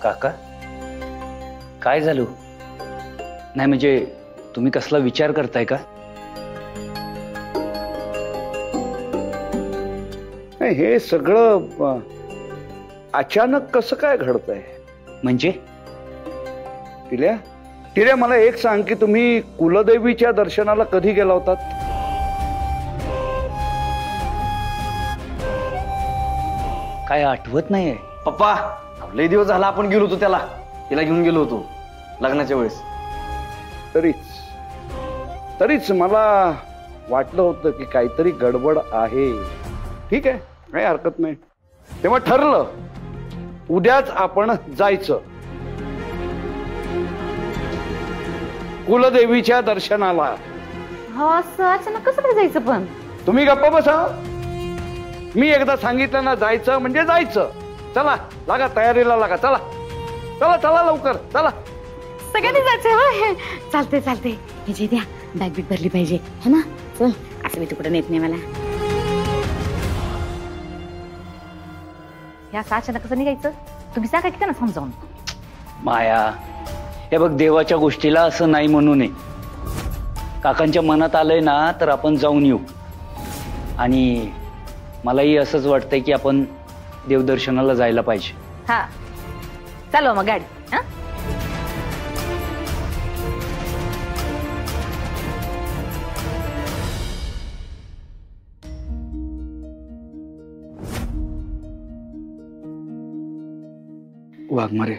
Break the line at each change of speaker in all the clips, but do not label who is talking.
काका काय झालं? नाही म्हणजे तुम्ही कसला विचार करताय का?
हे सगळं अचानक कसं काय घडतंय?
म्हणजे
टिल्या टिल्या मला एक सांग की तुम्ही कुलदेवीच्या दर्शनाला कधी गेला होतात?
काय आठवत नाहीये
पप्पा. लय दिवस झाला आपण गेलो होतो त्याला, तिला घेऊन गेलो होतो लग्नाच्या वेळेस.
तरीच मला वाटलं होतं की काहीतरी गडबड आहे. ठीक आहे, काही हरकत नाही. तेव्हा ठरलं उद्याच आपण जायचं कुलदेवीच्या दर्शनाला.
हा असं अचानक कसं काय जायचं? पण
तुम्ही गप्पा बसा. मी एकदा सांगितलं ना जायचं म्हणजे जायचं. चला लागा तयारीला लागा. चला चला चला लवकर चला.
सगळ्यांनी जायचं. चालते चालते. हे जे द्या बॅग बीग भरली पाहिजे है ना. चल असं मी तिकडे नेत नाही मला. या अचानक कसं निघायचं? तुम्ही सांगा की त्यांना समजावून.
माया हे बघ, देवाच्या गोष्टीला असं नाही म्हणू नये. काकांच्या मनात आलंय ना तर आपण जाऊन येऊ. आणि मलाही असंच वाटतंय की आपण देवदर्शनाला जायला पाहिजे.
हा चालवा मग गाडी. हा
वाघमारे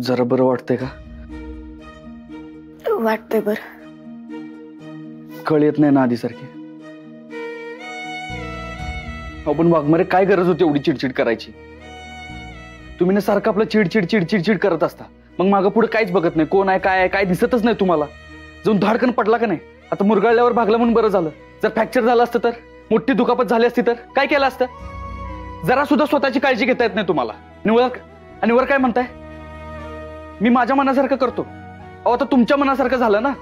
जरा बरं वाटतंय का?
वाटतंय बर.
कळ येत नाही ना आधीसारखी. आपण वाघमारे काय गरज होती एवढी चिडचिड करायची? तुम्ही ना सारखं आपलं चिडचिड चिडचिड चिड करत असता. मग मागं पुढे काहीच बघत नाही. कोण आहे काय आहे काय दिसतच नाही तुम्हाला. जाऊन धाडकन पडला का नाही? आता मुरगाळल्यावर भागला म्हणून बरं झालं. जर फ्रॅक्चर झालं असतं तर, मोठी दुखापत झाली असती तर काय केलं असतं? जरा सुद्धा स्वतःची काळजी घेता येत नाही तुम्हाला. आणि वर काय म्हणताय? मी माझ्या मनासारखं करतो. अहो आता तुमच्या मनासारखं झालं ना.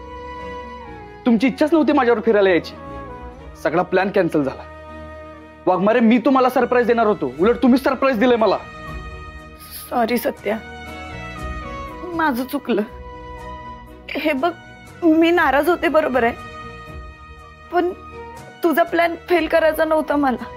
तुमची इच्छाच नव्हती माझ्यावर फिरायला यायची. सगळा प्लॅन कॅन्सल झाला. वाघमारे मी तुम्हाला सरप्राईज देणार होतो, उलट तुम्हीच सरप्राईज दिलंय मला.
सॉरी सत्या, माझं चुकलं. हे बघ मी नाराज होते बरोबर आहे, पण तुझा प्लॅन फेल करायचा नव्हता मला.